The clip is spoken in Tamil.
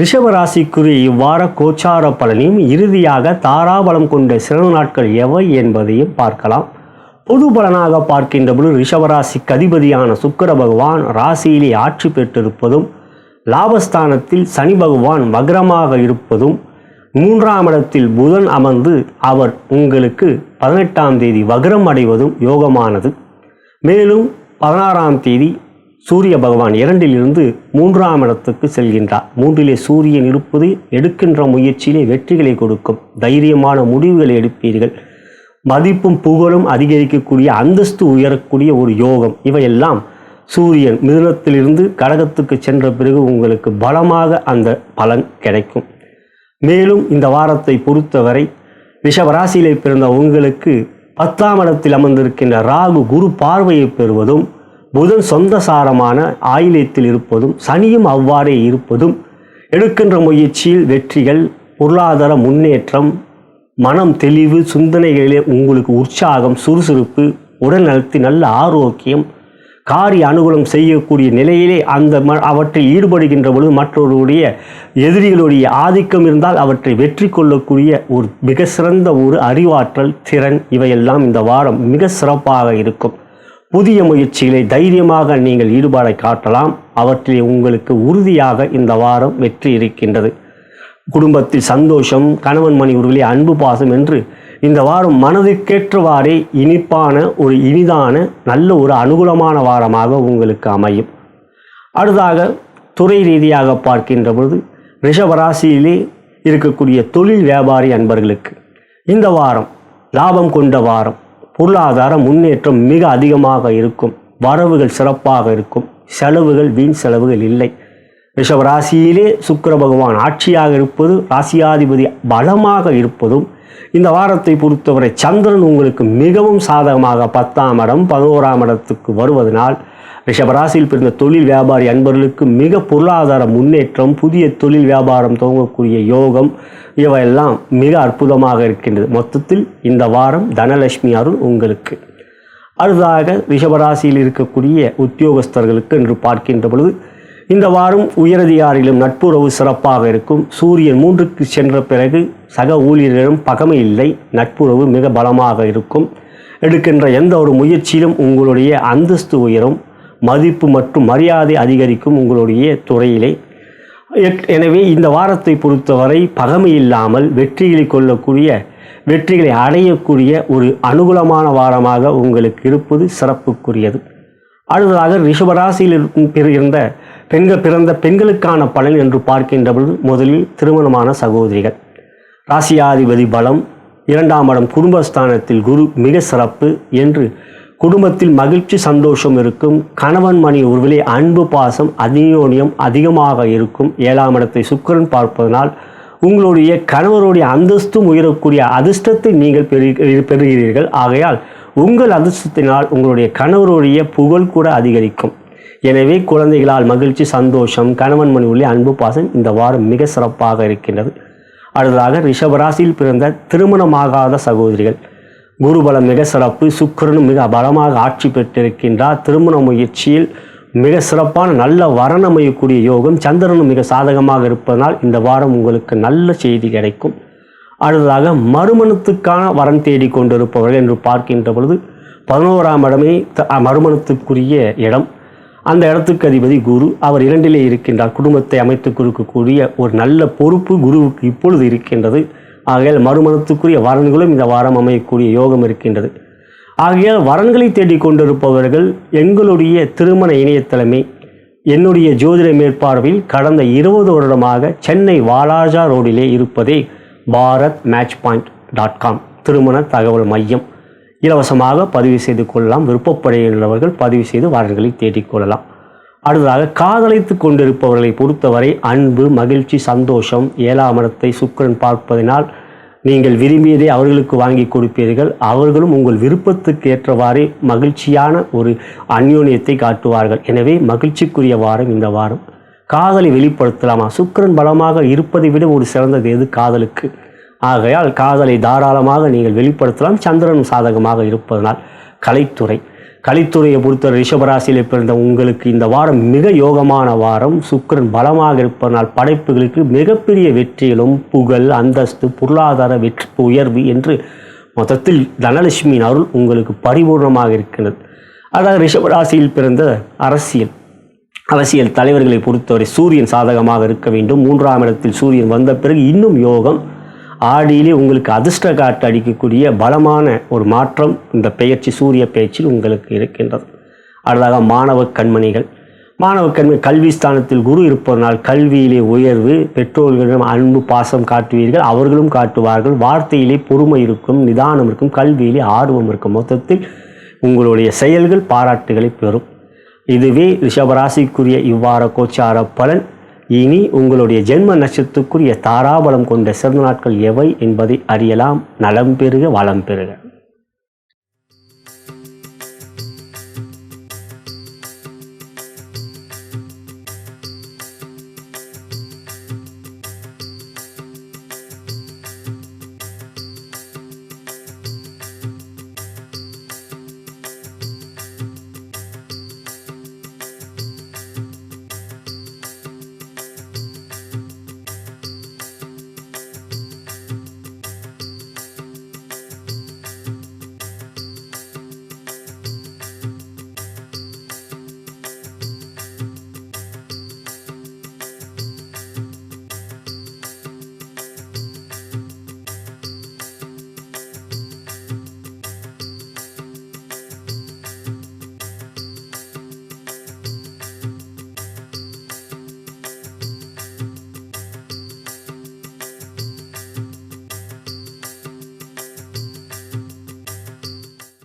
ரிஷபராசிக்குரிய இவ்வார கோச்சார பலனையும் இறுதியாக தாராபலம் கொண்ட சிறந்த நாட்கள் எவை என்பதையும் பார்க்கலாம். பொது பலனாக பார்க்கின்ற பொழுது ரிஷபராசிக்கு அதிபதியான சுக்கிர பகவான் ராசியிலே ஆட்சி பெற்றிருப்பதும், லாபஸ்தானத்தில் சனி பகவான் வக்ரமாக இருப்பதும், 3ஆம் இடத்தில் புதன் அமர்ந்து அவர் உங்களுக்கு 18ஆம் தேதி வக்ரம் அடைவதும் யோகமானது. மேலும் 16ஆம் தேதி சூரிய பகவான் 2லிருந்து 3ஆம் இடத்துக்கு செல்கின்றார். 3லே சூரியன் இருப்பது எடுக்கின்ற முயற்சியிலே வெற்றிகளை கொடுக்கும். தைரியமான முடிவுகளை எடுப்பீர்கள். மதிப்பும் புகழும் அதிகரிக்கக்கூடிய, அந்தஸ்து உயரக்கூடிய ஒரு யோகம். இவையெல்லாம் சூரியன் மிதுனத்திலிருந்து கடகத்துக்கு சென்ற பிறகு உங்களுக்கு பலமாக அந்த பலன் கிடைக்கும். மேலும் இந்த வாரத்தை பொறுத்தவரை ரிஷபராசியிலே பிறந்த உங்களுக்கு 10ஆம் இடத்தில் அமர்ந்திருக்கின்ற ராகு குரு பார்வையை பெறுவதும், புதன் சொந்த சாரமான ஆயில்யத்தில் இருப்பதும், சனியும் அவ்வாறே இருப்பதும் எடுக்கின்ற முயற்சியில் வெற்றிகள், பொருளாதார முன்னேற்றம், மனம் தெளிவு, சிந்தனைகளிலே உங்களுக்கு உற்சாகம், சுறுசுறுப்பு, உடல் நலத்தில் நல்ல ஆரோக்கியம், காரிய அனுகூலம் செய்யக்கூடிய நிலையிலே அவற்றில் ஈடுபடுகின்ற பொழுது மற்றவருடைய எதிரிகளுடைய ஆதிக்கம் இருந்தால் அவற்றை வெற்றி கொள்ளக்கூடிய ஒரு மிக சிறந்த ஒரு அறிவாற்றல், திறன், இவையெல்லாம் இந்த வாரம் மிக சிறப்பாக இருக்கும். புதிய முயற்சிகளை தைரியமாக நீங்கள் ஈடுபாடை காட்டலாம். அவற்றிலே உங்களுக்கு உறுதியாக இந்த வாரம் வெற்றி இருக்கின்றது. குடும்பத்தில் சந்தோஷம், கணவன் மனைவி உறவிலே அன்பு பாசம் என்று இந்த வாரம் மனதிற்கேற்றவாறே இனிப்பான ஒரு இனிதான நல்ல ஒரு அனுகூலமான வாரமாக உங்களுக்கு அமையும். அடுத்ததாக துறை ரீதியாக பார்க்கின்ற பொழுது ரிஷபராசியிலே இருக்கக்கூடிய தொழில் வியாபாரி அன்பர்களுக்கு இந்த வாரம் லாபம் கொண்ட வாரம். பொருளாதார முன்னேற்றம் மிக அதிகமாக இருக்கும். வரவுகள் சிறப்பாக இருக்கும். செலவுகள், வீண் செலவுகள் இல்லை. ரிஷபராசியிலே சுக்கிர பகவான் ஆட்சியாக இருப்பது, ராசியாதிபதி பலமாக இருப்பதும், இந்த வாரத்தை பொறுத்தவரை சந்திரன் உங்களுக்கு மிகவும் சாதகமாக 10ஆம் இடம் 11ஆம் இடத்துக்கு வருவதனால் ரிஷபராசியில் பிறந்த தொழில் வியாபாரி அன்பர்களுக்கு மிக பொருளாதார முன்னேற்றம், புதிய தொழில் வியாபாரம் துவங்கக்கூடிய யோகம், இவையெல்லாம் மிக அற்புதமாக இருக்கின்றது. மொத்தத்தில் இந்த வாரம் தனலட்சுமி அருள் உங்களுக்கு. அடுத்ததாக ரிஷபராசியில் இருக்கக்கூடிய உத்தியோகஸ்தர்களுக்கு என்று பார்க்கின்ற பொழுது இந்த வாரம் உயரதிகாரிகளும் நட்புறவு சிறப்பாக இருக்கும். சூரியன் 3க்கு சென்ற பிறகு சக ஊழியர்களிடம் பகமை இல்லை. நட்புறவு மிக பலமாக இருக்கும். எடுக்கின்ற எந்த ஒரு முயற்சியிலும் உங்களுடைய அந்தஸ்து உயரும். மதிப்பு மற்றும் மரியாதை அதிகரிக்கும் உங்களுடைய துறையிலே. எனவே இந்த வாரத்தை பொறுத்தவரை பகமை இல்லாமல் வெற்றிகளை அடையக்கூடிய ஒரு அனுகூலமான வாரமாக உங்களுக்கு இருப்பது சிறப்புக்குரியது. அடுத்ததாக ரிஷபராசியில் இருந்த பிறந்த பெண்களுக்கான பலன் என்று பார்க்கின்ற பொழுது முதலில் திருமணமான சகோதரிகள். ராசியாதிபதி பலம், 2ஆம் இடம் குடும்பஸ்தானத்தில் குரு மிக சிறப்பு என்று குடும்பத்தில் மகிழ்ச்சி சந்தோஷம் இருக்கும். கணவன் மனைவி உறவிலே அன்பு பாசம் அந்யோன்யம் அதிகமாக இருக்கும். 7ஆம் இடத்தை சுக்கிரன் பார்ப்பதனால் உங்களுடைய கணவருடைய அந்தஸ்தும் உயரக்கூடிய அதிர்ஷ்டத்தை நீங்கள் பெறுகிறீர்கள். ஆகையால் உங்கள் அதிர்ஷ்டத்தினால் உங்களுடைய கணவருடைய புகழ் கூட அதிகரிக்கும். எனவே குழந்தைகளால் மகிழ்ச்சி சந்தோஷம், கணவன் மனைவிலே அன்பு பாசம் இந்த வாரம் மிக சிறப்பாக இருக்கின்றது. அடுத்ததாக ரிஷபராசியில் பிறந்த திருமணமாகாத சகோதரிகள். குருபலம் மிக சிறப்பு. சுக்கிரனும் மிக பலமாக ஆட்சி பெற்றிருக்கின்றார். திருமண முயற்சியில் மிக சிறப்பான நல்ல வரன் அமையக்கூடிய யோகம். சந்திரனும் மிக சாதகமாக இருப்பதனால் இந்த வாரம் உங்களுக்கு நல்ல செய்தி கிடைக்கும். அடுத்ததாக மறுமணத்துக்கான வரன் தேடி கொண்டிருப்பவர்கள் என்று பார்க்கின்ற பொழுது 11ஆம் இடமே மறுமணத்துக்குரிய இடம். அந்த இடத்துக்கு அதிபதி குரு. அவர் 2லே இருக்கின்றார். குடும்பத்தை அமைத்து கொடுக்கக்கூடிய ஒரு நல்ல பொறுப்பு குருவுக்கு இப்பொழுது இருக்கின்றது. ஆகையால் மறுமணத்துக்குரிய வரன்களும் இந்த வாரம் அமையக்கூடிய யோகம் இருக்கின்றது. ஆகையால் வரன்களை தேடி கொண்டிருப்பவர்கள் எங்களுடைய திருமண இணையதளமே என்னுடைய ஜோதிட மேற்பார்வையில் கடந்த 20 வருடமாக சென்னை வாலாஜா ரோடிலே இருப்பதே bharatmatchpoint.com திருமண தகவல் மையம். இலவசமாக பதிவு செய்து கொள்ளலாம். விருப்பப்படுகின்றவர்கள் பதிவு செய்து வரன்களை தேடிக்கொள்ளலாம். அடுத்ததாக காதலித்து கொண்டிருப்பவர்களை பொறுத்தவரை அன்பு, மகிழ்ச்சி, சந்தோஷம். 7ஆம் இடத்தை சுக்கிரன் பார்ப்பதனால் நீங்கள் விரும்பியதை அவர்களுக்கு வாங்கி கொடுப்பீர்கள். அவர்களும் உங்கள் விருப்பத்துக்கு ஏற்றவாறு மகிழ்ச்சியான ஒரு அந்யோன்யத்தை காட்டுவார்கள். எனவே மகிழ்ச்சிக்குரிய வாரம் இந்த வாரம். காதலை வெளிப்படுத்தலாமா? சுக்கிரன் பலமாக இருப்பதை விட ஒரு சிறந்தது எது காதலுக்கு? ஆகையால் காதலை தாராளமாக நீங்கள் வெளிப்படுத்தலாம். சந்திரன் சாதகமாக இருப்பதனால் கலைத்துறை கலித்துறையை பொறுத்த ரிஷபராசியில் பிறந்த உங்களுக்கு இந்த வாரம் மிக யோகமான வாரம். சுக்கிரன் பலமாக இருப்பதனால் படைப்புகளுக்கு மிகப்பெரிய வெற்றிகளும் புகழ், அந்தஸ்து, பொருளாதார வெற்றி, உயர்வு என்று மொத்தத்தில் தனலட்சுமியின் அருள் உங்களுக்கு பரிபூர்ணமாக இருக்கின்றது. அதாவது ரிஷபராசியில் பிறந்த அரசியல் தலைவர்களை பொறுத்தவரை சூரியன் சாதகமாக இருக்க வேண்டும். 3ஆம் இடத்தில் சூரியன் வந்த பிறகு இன்னும் யோகம். ஆடியிலே உங்களுக்கு அதிர்ஷ்ட காட்டு அடிக்கக்கூடிய பலமான ஒரு மாற்றம் இந்த பெயர்ச்சி, சூரிய பெயர்ச்சியில் உங்களுக்கு இருக்கின்றது. அடுத்ததாக மாணவ கண்மணி கல்வி ஸ்தானத்தில் குரு இருப்பதனால் கல்வியிலே உயர்வு, பெற்றோர்களிடம் அன்பு பாசம் காட்டுவீர்கள், அவர்களும் காட்டுவார்கள். வார்த்தையிலே பொறுமை இருக்கும், நிதானம் இருக்கும், கல்வியிலே ஆர்வம் இருக்கும். மொத்தத்தில் உங்களுடைய செயல்கள் பாராட்டுகளை பெறும். இதுவே ரிஷபராசிக்குரிய இவ்வார கோச்சார பலன். இனி உங்களுடைய ஜென்ம நட்சத்திரத்துக்குரிய தாராபலம் கொண்ட சிறந்த நாட்கள் எவை என்பதை அறியலாம். நலம் பெறுக, வளம் பெறுக.